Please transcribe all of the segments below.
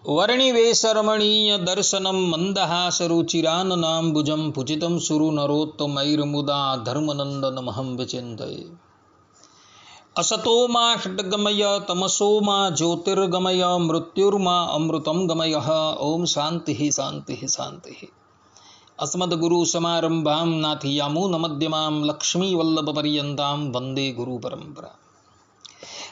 वर्णिवेशरमणीय दर्शनं मन्दहासरुचिराननाम्बुजं पूजितं सुरनरोत्तमैर्मुदा धर्मनन्दनमहं विचिन्तये। असतो मा षड्गमय तमसो मा ज्योतिर्गमय मृत्युर्मा अमृतं गमय। ओम शांति शांति शांति। अस्मद्गुरुसमारम्भां नाथयामुनमध्यमां लक्ष्मीवल्लभपर्यन्तां वंदे गुरुपरंपरा।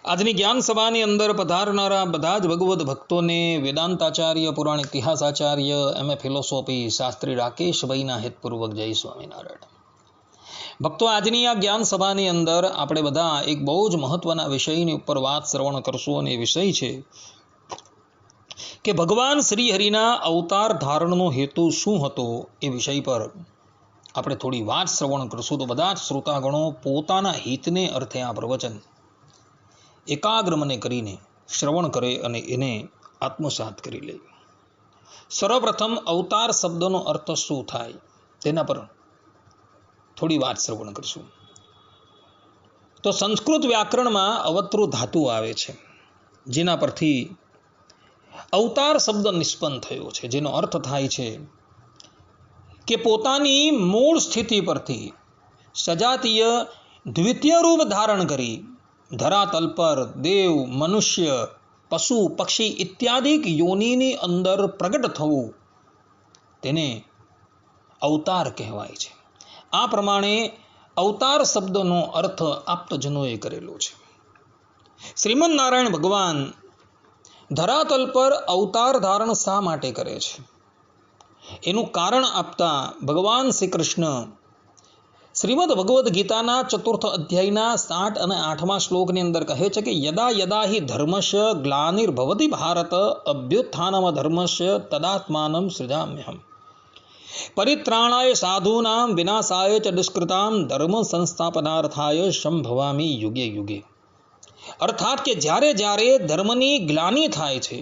આજની જ્ઞાન સભાની અંદર પધારનારા બધા જ ભગવદ્ ભક્તોને વેદાંતાચાર્ય, પુરાણ ઇતિહાસાચાર્ય, એમ.એ. ફિલોસોફી શાસ્ત્રી રાકેશભાઈના હિતપૂર્વક જય સ્વામિનારાયણ. ભક્તો, આજની આ જ્ઞાન સભાની અંદર આપણે બધા એક બહુ જ મહત્વના વિષયની ઉપર વાત શ્રવણ કરશું, અને એ વિષય છે કે ભગવાન શ્રી હરિના અવતાર ધારણનો હેતુ શું હતો. એ વિષય પર આપણે થોડી વાત શ્રવણ કરશું. તો બધા જ શ્રોતાગણો પોતાના હિતને અર્થે આ પ્રવચન એકાગ્ર મને કરીને શ્રવણ કરે અને એને આત્મસાત કરી લે. સર્વપ્રથમ અવતાર શબ્દનો અર્થ શું થાય તેના પર થોડી વાત શ્રવણ કરશું. તો સંસ્કૃત વ્યાકરણમાં અવતૃ ધાતુ આવે છે, જેના પરથી અવતાર શબ્દ નિષ્પન્ન થયો છે, જેનો અર્થ થાય છે કે પોતાની મૂળ સ્થિતિ પરથી સજાતીય દ્વિતીય રૂપ ધારણ કરી ધરાતલ પર દેવ, મનુષ્ય, પશુ, પક્ષી ઇત્યાદિ યોનિની અંદર પ્રગટ થવું તેને અવતાર કહેવાય છે. આ પ્રમાણે અવતાર શબ્દનો અર્થ આપ્તજનોએ કરેલો છે. શ્રીમદ નારાયણ ભગવાન ધરાતલ પર અવતાર ધારણ શા માટે કરે છે એનું કારણ આપતા ભગવાન શ્રી કૃષ્ણ શ્રીમદ ભગવદ્ ગીતાના 4th અધ્યાયના 7 અને 8મા શ્લોકની અંદર કહે છે કે યદા યદા હિ ધર્મસ્ય ગ્લાનિર્ભવતિ ભારત અભ્યુત્થાનમ ધર્મસ્ય તદાત્માનમ સૃજામ્યહમ પરિત્રાણાય સાધૂનાં વિનાશાય ચ દુષ્કૃતામ ધર્મ સંસ્થાપનાર્થાય સંભવામિ યુગે યુગે. અર્થાત કે જ્યારે જ્યારે ધર્મની ગ્લાનિ થાય છે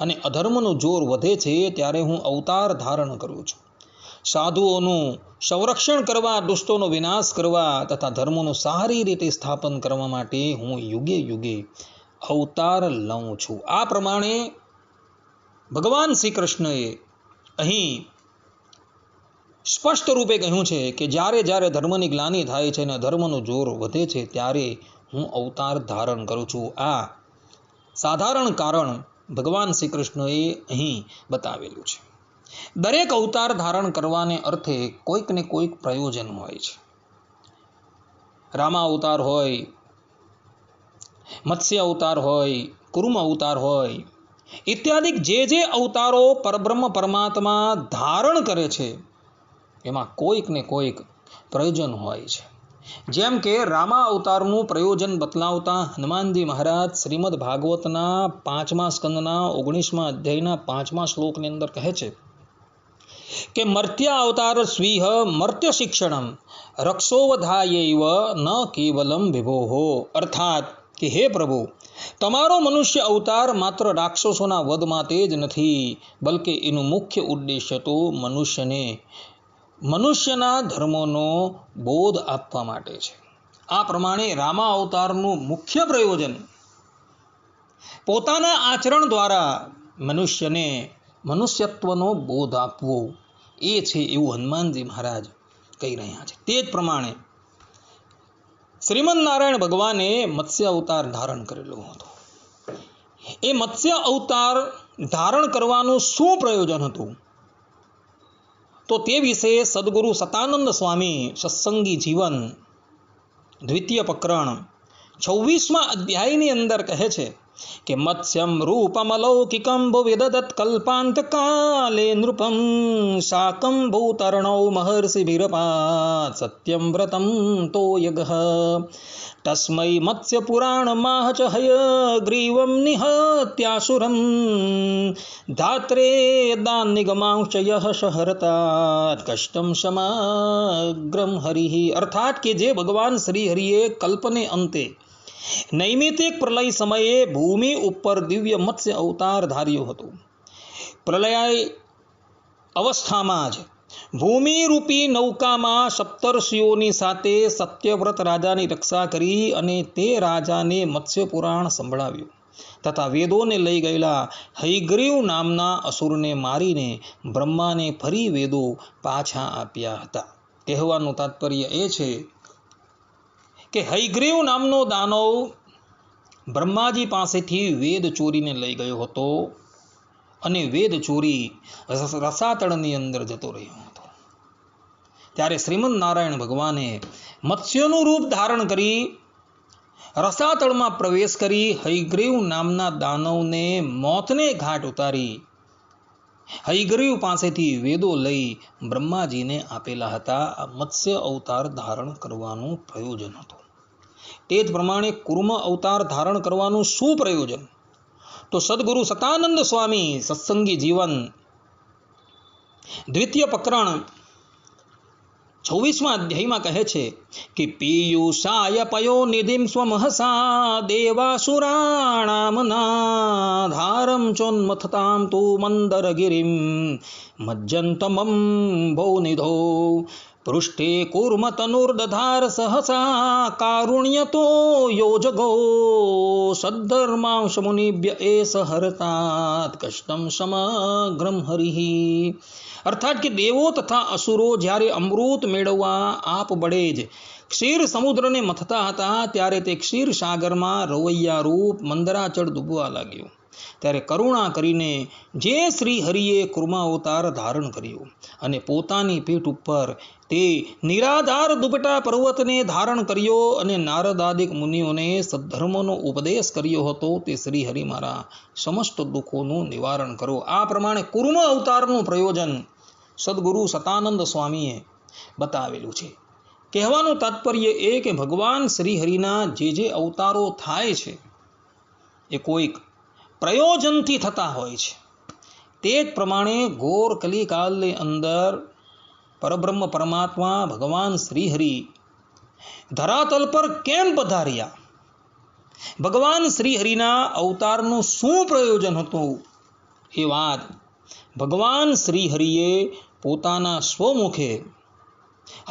અને અધર્મનું જોર વધે છે, ત્યારે હું અવતાર ધારણ કરું છું. સાધુઓનું સંરક્ષણ કરવા, દુષ્ટોનો વિનાશ કરવા તથા ધર્મનું સારી રીતે સ્થાપન કરવા માટે હું યુગે યુગે અવતાર લઉં છું. આ પ્રમાણે ભગવાન શ્રી કૃષ્ણએ અહીં સ્પષ્ટ રૂપે કહ્યું છે કે જ્યારે જ્યારે ધર્મની ગ્લાનિ થાય છે અને ધર્મનું જોર વધે છે, ત્યારે હું અવતાર ધારણ કરું છું. આ સાધારણ કારણ ભગવાન શ્રી કૃષ્ણએ અહીં બતાવેલું છે. દરેક અવતાર ધારણ કરવાને અર્થે કોઈક ને કોઈક પ્રયોજન હોય છે. રામા અવતાર હોય, મત્સ્ય અવતાર હોય, કુર્મ અવતાર હોય ઇત્યાદિ જે જે અવતારો પરબ્રહ્મ પરમાત્મા ધારણ કરે છે એમાં કોઈક ને કોઈક પ્રયોજન હોય છે. જેમ કે રામા અવતારનું પ્રયોજન બતલાવતા હનુમાનજી મહારાજ શ્રીમદ ભાગવતના 5મા સ્કંદના 19મા અધ્યાયના 5મા શ્લોકની અંદર કહે છે કે મર્ત્ય અવતાર સ્વીહ મર્ત્ય શિક્ષણમ રક્ષોવધાયૈવ ન કેવલમ વિભોહો. અર્થાત કે હે પ્રભુ, તમારો મનુષ્ય અવતાર માત્ર રાક્ષસોના વધ માટે જ નથી, બલકે એનું મુખ્ય ઉદ્દેશ્ય તો મનુષ્યના ધર્મોનો બોધ આપવા માટે છે. આ પ્રમાણે રામા અવતારનું મુખ્ય પ્રયોજન પોતાના આચરણ દ્વારા મનુષ્યને મનુષ્યત્વનો બોધ આપવો એ છે, એવું હનુમાનજી મહારાજ કહી રહ્યા છે. તે જ પ્રમાણે શ્રીમદ નારાયણ ભગવાને મત્સ્ય અવતાર ધારણ કરેલો હતો. એ મત્સ્ય અવતાર ધારણ કરવાનું શું પ્રયોજન હતું, તો તે વિશે સદગુરુ સતાનંદ સ્વામી સત્સંગી જીવન દ્વિતીય પ્રકરણ 26મા અધ્યાયની અંદર કહે છે કે મત્સ્યમ રૂપમલૌકિકમ ભુવિદદત કલ્પાંત કાલે નૃપમ શાકમ ભૂતર્ણૌ મહર્ષિભિરપાત સત્યમ વ્રતમ તોયગઃ તસ્મૈ મત્સ્ય પુરાણ માહ ચ હયગ્રીવમ નિહત્યાસુરમ ધાત્રે દાન નિગમાંશ યહ સહરતાત કષ્ટમ સમગ્રમ હરિ. અર્થાત કે જે ભગવાન શ્રી હરિએ કલ્પને અંતે નૈમિતિક પ્રલય સમયે ભૂમિ ઉપર દિવ્ય મત્સ્ય અવતાર ધાર્યો હતો. પ્રલય અવસ્થામાં જ ભૂમિરૂપી નૌકામાં સપ્તર્ષિઓની સાથે સત્યવ્રત રાજાની રક્ષા કરી અને તે રાજાને મત્સ્ય પુરાણ સંભળાવ્યું. તથા વેદોને લઈ ગયેલા હયગ્રીવ નામના અસુરને મારીને બ્રહ્માને ફરી વેદો પાછા આપ્યા હતા. કહેવાનું તાત્પર્ય એ છે કે હયગ્રીવ નામનો દાનવ બ્રહ્માજી પાસેથી વેદ ચોરીને લઈ ગયો હતો અને વેદ ચોરી રસાતળની અંદર જતો રહ્યો હતો. ત્યારે શ્રીમદ નારાયણ ભગવાને મત્સ્યનું રૂપ ધારણ કરી રસાતળમાં પ્રવેશ કરી હયગ્રીવ નામના દાનવને મોતને ઘાટ ઉતારી હયગ્રીવ પાસેથી વેદો લઈ બ્રહ્માજીને આપેલા હતા. આ મત્સ્ય અવતાર ધારણ કરવાનું પ્રયોજન હતું. તે જ પ્રમાણે કુર્મ અવતાર ધારણ કરવાનું શું પ્રયોજન? તો સદગુરુ સતાનંદ સ્વામી સત્સંગી જીવન દ્વિતીય પ્રકરણ 26મા અધ્યાયમાં કહે છે કે પીયુષાય પયો નિધિમ સ્વમહસા દેવાસુરાણામ નાધારમ ચોન્મથતામ તુ મંદરગિરિમ મજ્જંતમમ ભૌનિધો પૃષ્ઠે કુર્મતનુર્દધાર સહસા કારુણ્યતો યોજગો સદ્ધર્માંશ મુનિભ્ય એસ હરતાત કષ્ટમ સમગ્રમ હરિઃ. અર્થાત કે દેવો તથા અસુરો જ્યારે અમૃત મેળવવા આપ બળે જ ક્ષીર સમુદ્રને મથતા હતા ત્યારે તે ક્ષીર સાગરમાં રવૈયા રૂપ મંદરાચળ ડૂબવા લાગ્યું. ત્યારે કરુણા કરીને જે શ્રી હરિએ કુર્માવતાર ધારણ કર્યો અને પોતાની પીઠ ઉપર તે નિરાધાર દુપટા પર્વતને ધારણ કર્યો અને નારદાદિક મુનિઓને સદ્ધર્મનો ઉપદેશ કર્યો હતો. તે શ્રી હરિ મારા સમસ્ત દુઃખોનું નિવારણ કરો. આ પ્રમાણે કુર્મ અવતારનું પ્રયોજન સદગુરુ સતાનંદ સ્વામીએ બતાવેલું છે. કહેવાનું તાત્પર્ય એ કે ભગવાન શ્રી હરિના જે અવતારો થાય છે એ કોઈક પ્રયોજનથી થતા હોય છે. તે જ પ્રમાણે ઘોર કલિકાલની અંદર પરબ્રહ્મ પરમાત્મા ભગવાન શ્રી હરિ ધરાતલ પર કેમ પધાર્યા? ભગવાન શ્રી હરિના અવતારનું શું પ્રયોજન હતું? એ વાત ભગવાન શ્રી હરિએ પોતાના સ્વમુખે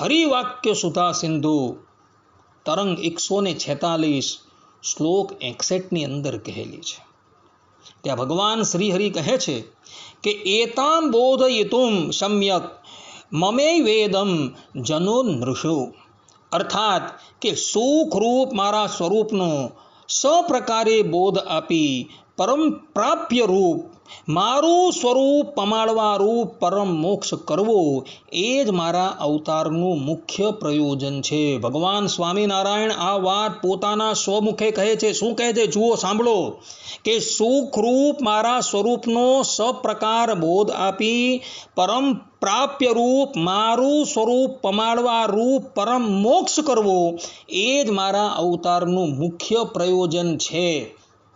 હરિવાક્ય સુધા સિંધુ તરંગ 146 શ્લોક 61ની અંદર કહેલી છે. ત્યાં ભગવાન શ્રી હરિ કહે છે કે એતામ બોધયિતુમ સમ્યક મમે વેદમ જનો નૃષો. અર્થાત કે સુખરૂપ મારા સ્વરૂપનો સપ્રકારે બોધ આપી પરમ પ્રાપ્ય રૂપ મારું સ્વરૂપ પમાડવા રૂપ પરમ મોક્ષ કરવો એ જ મારા અવતારનું મુખ્ય પ્રયોજન છે. ભગવાન સ્વામિનારાયણ આ વાત પોતાના સ્વમુખે કહે છે. શું કહે છે? જુઓ, સાંભળો કે સુખરૂપ મારા સ્વરૂપનો સપ્રકાર બોધ આપી પરમ પ્રાપ્ય રૂપ મારું સ્વરૂપ પમાડવા રૂપ પરમ મોક્ષ કરવો એ જ મારા અવતારનું મુખ્ય પ્રયોજન છે.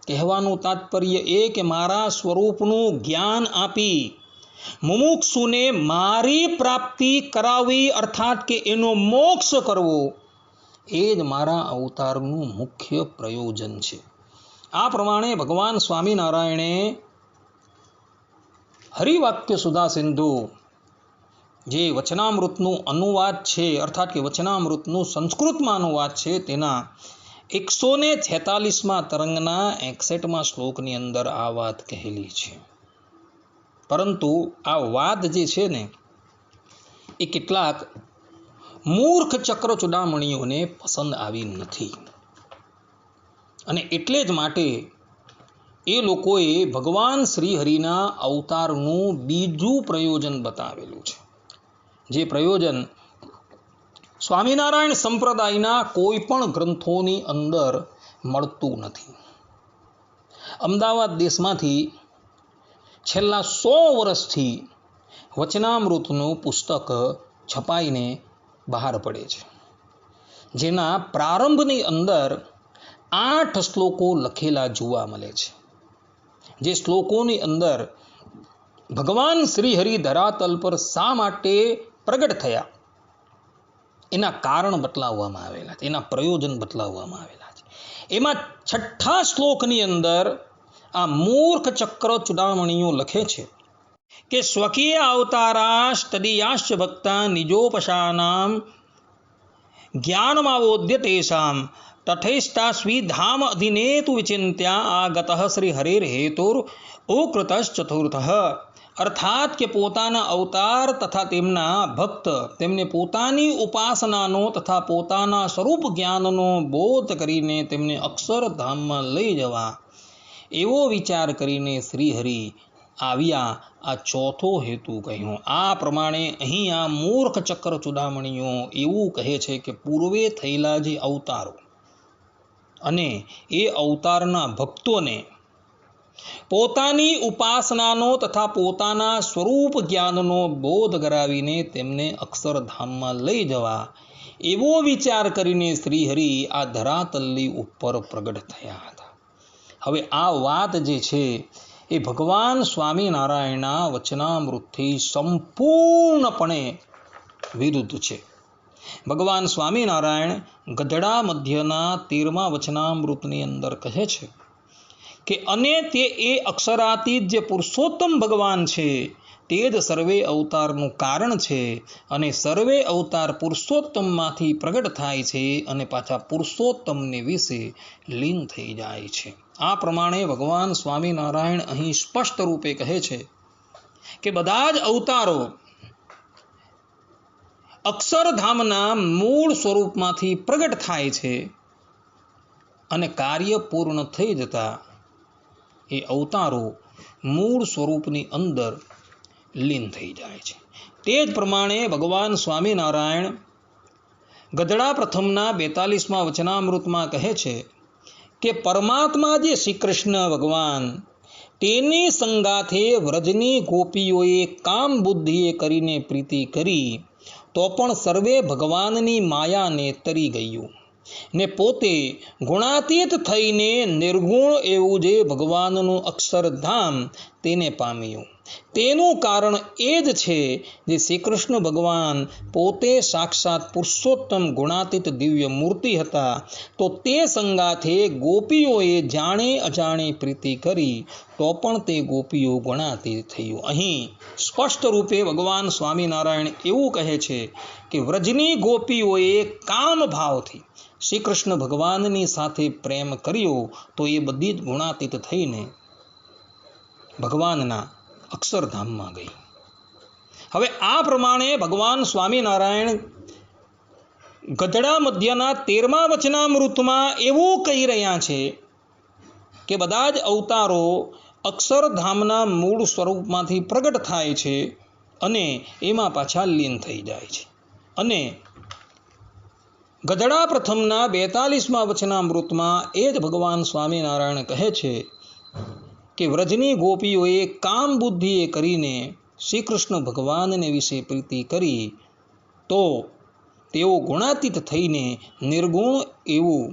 કહેવાનું તાત્પર્ય એ કે મારા સ્વરૂપનું જ્ઞાન આપી મુમુક્ષુને મારી પ્રાપ્તિ કરાવી અર્થાત કે એનો મોક્ષ કરવો એ જ મારા અવતારનું મુખ્ય પ્રયોજન છે. આ પ્રમાણે ભગવાન સ્વામિનારાયણે હરિવાક્ય સુધા સિંધુ જે વચનામૃતનું અનુવાદ છે અર્થાત કે વચનામૃતનું સંસ્કૃતમાં અનુવાદ છે તેના 146મા તરંગના 61મા શ્લોકની અંદર આ વાત કહેલી છે. પરંતુ આ વાત જે છે ને એ કેટલાક મૂર્ખ ચક્ર ચૂડામણીઓને પસંદ આવી નથી અને એટલે જ માટે એ લોકોએ ભગવાન શ્રી હરિના અવતારનું બીજું પ્રયોજન બતાવેલું છે. જે પ્રયોજન સ્વામિનારાયણ સંપ્રદાયના કોઈ પણ ગ્રંથોની અંદર મળતું નથી. અમદાવાદ દેશમાંથી છેલ્લા 100 વર્ષથી વચનામૃતનું પુસ્તક છપાઈને બહાર પડે છે. જેના પ્રારંભની અંદર 8 શ્લોકો લખેલા જોવા મળે છે. જે શ્લોકોની અંદર ભગવાન શ્રી હરિ ધરાતલ પર શા માટે પ્રગટ થયા એના કારણ બતલાવવામાં આવેલા છે, એના પ્રયોજન બતલાવવામાં આવેલા છે. એમાં 6થા શ્લોકની અંદર આ મૂર્ખ ચક્ર ચૂડામણીઓ લખે છે કે સ્વકીય અવતારાશ તદીયાશ્ચ ભક્તા નિજોપશાનામ જ્ઞાનમાવોદ્ય તેષામ તથૈષ્ટા સ્વીધામ અધિનેતુ વિચિંત્યા આગતઃ શ્રી હરેર્હેતુર ઉકૃતશ્ચતુર્થઃ. અર્થાત કે પોતાના અવતાર તથા તેમના ભક્ત તેમને પોતાની ઉપાસનાનો તથા પોતાના સ્વરૂપ જ્ઞાનનો બોધ કરીને તેમને અક્ષરધામમાં લઈ જવા એવો વિચાર કરીને શ્રીહરિ આવ્યા. આ ચોથો હેતુ કહ્યો. આ પ્રમાણે અહીં આ મૂર્ખ ચક્ર ચૂડામણીઓ એવું કહે છે કે પૂર્વે થયેલા જે અવતારો અને એ અવતારના ભક્તોને પોતાની ઉપાસનાનો તથા પોતાના સ્વરૂપ જ્ઞાનનો બોધ કરાવીને તેમને અક્ષરધામમાં લઈ જવા એવો વિચાર કરીને શ્રીહરિ આ ધરાતલની ઉપર પ્રગટ થયા હતા. હવે આ વાત જે છે એ ભગવાન સ્વામિનારાયણના વચનામૃતથી સંપૂર્ણપણે વિરુદ્ધ છે. ભગવાન સ્વામિનારાયણ ગધડા મધ્યના 13મા વચનામૃતની અંદર કહે છે કે અને તે એ અક્ષરાતીત જે પુરુષોત્તમ ભગવાન છે તે જ સર્વે અવતારનું કારણ છે અને સર્વે અવતાર પુરુષોત્તમમાંથી પ્રગટ થાય છે અને પાછા પુરુષોત્તમને વિશે લીન થઈ જાય છે. આ પ્રમાણે ભગવાન સ્વામિનારાયણ અહીં સ્પષ્ટ રૂપે કહે છે કે બધા જ અવતારો અક્ષરધામના મૂળ સ્વરૂપમાંથી પ્રગટ થાય છે અને કાર્ય પૂર્ણ થઈ જતા એ અવતારો મૂળ સ્વરૂપની અંદર લીન થઈ જાય છે. તે જ પ્રમાણે ભગવાન સ્વામિનારાયણ ગધડા પ્રથમના 42મા વચનામૃતમાં કહે છે કે પરમાત્મા જે શ્રી કૃષ્ણ ભગવાન તેની સંગાથે વ્રજની ગોપીઓએ કામ બુદ્ધિએ કરીને પ્રીતિ કરી તો પણ સર્વે ભગવાનની માયાને તરી ગયું ને પોતે ગુણાતીત થઈને નિર્ગુણ એવું જે ભગવાનનું અક્ષરધામ તેને પામ્યું. તેનું કારણ એ જ છે જે શ્રી કૃષ્ણ ભગવાન પોતે સાક્ષાત પુરુષોત્તમ ગુણાતીત દિવ્ય મૂર્તિ હતા તો તે સંગાથે ગોપીઓએ જાણે અજાણે પ્રીતિ કરી તો પણ તે ગોપીઓ ગુણાતીત થયું. અહીં સ્પષ્ટ રૂપે ભગવાન સ્વામિનારાયણ એવું કહે છે કે વ્રજની ગોપીઓએ કામ ભાવથી શ્રી કૃષ્ણ ભગવાનની સાથે પ્રેમ કર્યો તો એ બધી જ ગુણાતીત થઈને ભગવાનના અક્ષરધામમાં ગઈ. હવે આ પ્રમાણે ભગવાન સ્વામિનારાયણ ગધડા મધ્યના 13મા વચનામૃતમાં એવું કહી રહ્યા છે કે બધા જ અવતારો અક્ષરધામના મૂળ સ્વરૂપમાંથી પ્રગટ થાય છે અને એમાં પાછા લીન થઈ જાય છે. અને ગધડા પ્રથમના 42મા વચનામૃતમાં એ જ ભગવાન સ્વામિનારાયણ કહે છે કે વ્રજની ગોપીઓએ કામ બુદ્ધિએ કરીને શ્રી કૃષ્ણ ભગવાનને વિશે પ્રીતિ કરી તો તેઓ ગુણાતીત થઈને નિર્ગુણ એવું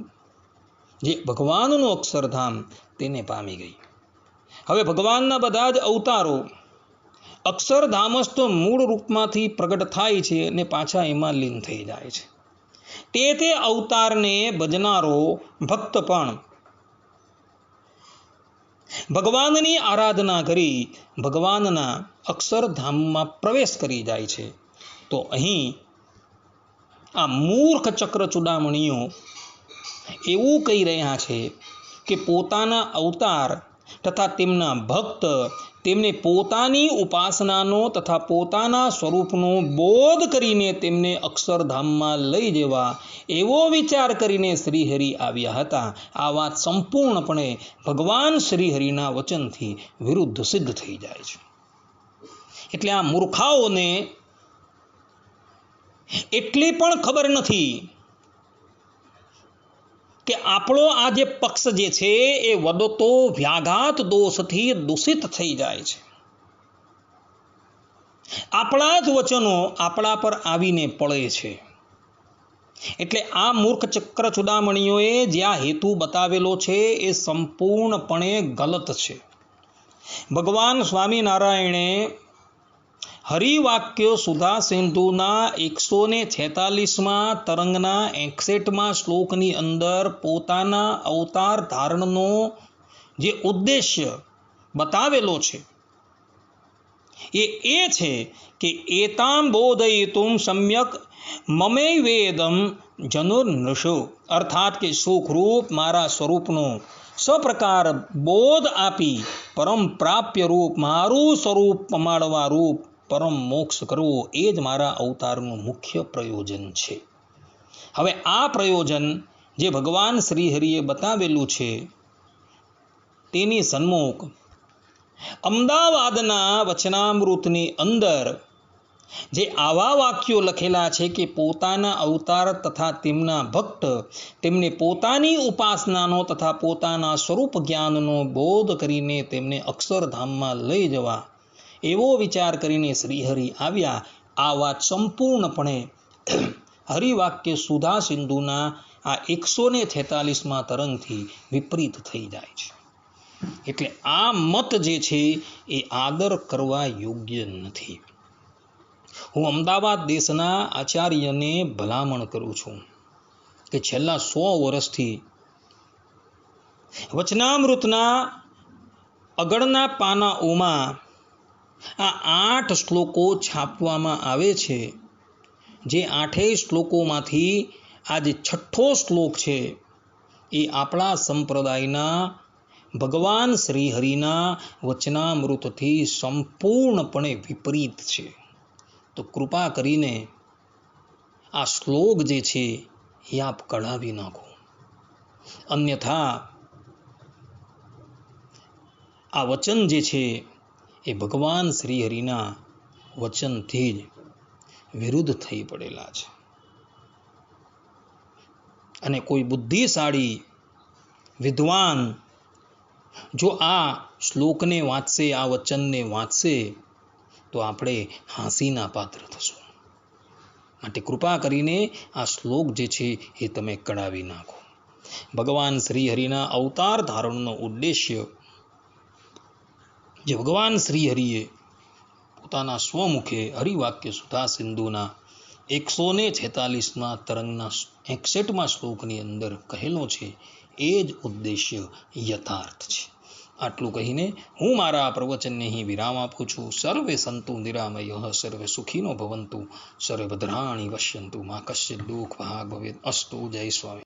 જે ભગવાનનું અક્ષરધામ તેને પામી ગઈ. હવે ભગવાનના બધા જ અવતારો અક્ષરધામસ્થ મૂળ રૂપમાંથી પ્રગટ થાય છે અને પાછા એમાં લીન થઈ જાય છે. તે અવતારને ભજનારો ભક્ત પણ ભગવાનની આરાધના કરી ભગવાનના અક્ષરધામમાં પ્રવેશ કરી જાય છે. તો અહીં આ મૂર્ખ ચક્ર ચૂડામણીઓ એવું કહી રહ્યા છે કે પોતાના અવતાર તથા તેમના ભક્ત તેમને પોતાની ઉપાસનાનો તથા પોતાના સ્વરૂપનો બોધ કરીને તેમને અક્ષરધામમાં લઈ જવા એવો વિચાર કરીને શ્રીહરિ આવ્યા હતા. આ વાત સંપૂર્ણપણે ભગવાન શ્રીહરિના વચનથી વિરુદ્ધ સિદ્ધ થઈ જાય છે. એટલે આ મૂર્ખાઓને એટલી પણ ખબર નથી કે આપણો આ જે પક્ષ જે છે એ વધતો વ્યાઘાત દોષથી દૂષિત થઈ જાય છે. આપણા જ વચનો આપણા પર આવીને પડે છે. એટલે આ મૂર્ખ ચક્ર ચૂડામણીઓએ જ્યાં હેતુ બતાવેલો છે એ સંપૂર્ણપણે ગલત છે. ભગવાન સ્વામિનારાયણે હરિવાક્ય સુધા સિંધુના 146મા તરંગના 61મા શ્લોકની અંદર પોતાના અવતાર ધારણનો જે ઉદ્દેશ્ય બતાવેલો છે એ છે કે એતામ બોધયિતુમ સમ્યક મમે વેદમ જનુર્નૃષો, અર્થાત કે સુખરૂપ મારા સ્વરૂપનો સપ્રકાર બોધ આપી પરમ પ્રાપ્ય રૂપ મારું સ્વરૂપ પમાડવા રૂપ પરમ મોક્ષ કરવો એ જ મારા અવતારનું મુખ્ય પ્રયોજન છે. હવે આ પ્રયોજન જે ભગવાન શ્રીહરિએ બતાવેલું છે તેની સન્મુખ અમદાવાદના વચનામૃતની અંદર જે આવા વાક્યો લખેલા છે કે પોતાના અવતાર તથા તેમના ભક્ત તેમને પોતાની ઉપાસનાનો તથા પોતાના સ્વરૂપ જ્ઞાનનો બોધ કરીને તેમને અક્ષરધામમાં લઈ જવા એવો વિચાર કરીને શ્રીહરિ આવ્યા. આ વાત સંપૂર્ણપણે હરિવાક્ય સુધા સિંધુના આ 146માં તરંગથી વિપરીત થઈ જાય છે. એટલે આ મત જે છે એ આદર કરવા યોગ્ય નથી. હું અમદાવાદ દેશના આચાર્યને ભલામણ કરું છું કે છેલ્લા 100 વર્ષથી વચનામૃતના આગળના પાનાઓમાં આ 8 શ્લોકો છાપવામાં આવે છે. જે 8 શ્લોકોમાંથી આ જે 6થો શ્લોક છે એ આપણા સંપ્રદાયના ભગવાન શ્રીહરિના વચનામૃતથી સંપૂર્ણપણે વિપરીત છે. તો કૃપા કરીને આ શ્લોક જે છે એ આપ કઢાવી નાખો, અન્યથા આ વચન જે છે એ ભગવાન શ્રીહરિના વચનથી જ વિરુદ્ધ થઈ પડેલા છે. અને કોઈ બુદ્ધિશાળી વિદ્વાન જો આ શ્લોકને વાંચશે, આ વચનને વાંચશે તો આપણે હાંસીના પાત્ર થશું. માટે કૃપા કરીને આ શ્લોક જે છે એ તમે કઢાવી નાખો. ભગવાન શ્રીહરિના અવતાર ધારણનો ઉદ્દેશ્ય જે ભગવાન શ્રીહરિએ પોતાના સ્વમુખે હરિવાક્ય સુધા સિંધુના 146માં તરંગના 61માં શ્લોકની અંદર કહેલો છે એ જ ઉદ્દેશ્ય યથાર્થ છે. આટલું કહીને હું મારા પ્રવચનને અહીં વિરામ આપું છું. સર્વે સંતુ નિરામય સર્વે સુખીનો ભવંતુ સર્વે ભદ્રાણી પશ્યંતુ મા કશ્ચિત દુઃખ ભાગ ભવેત. અસ્તુ. જય સ્વામી.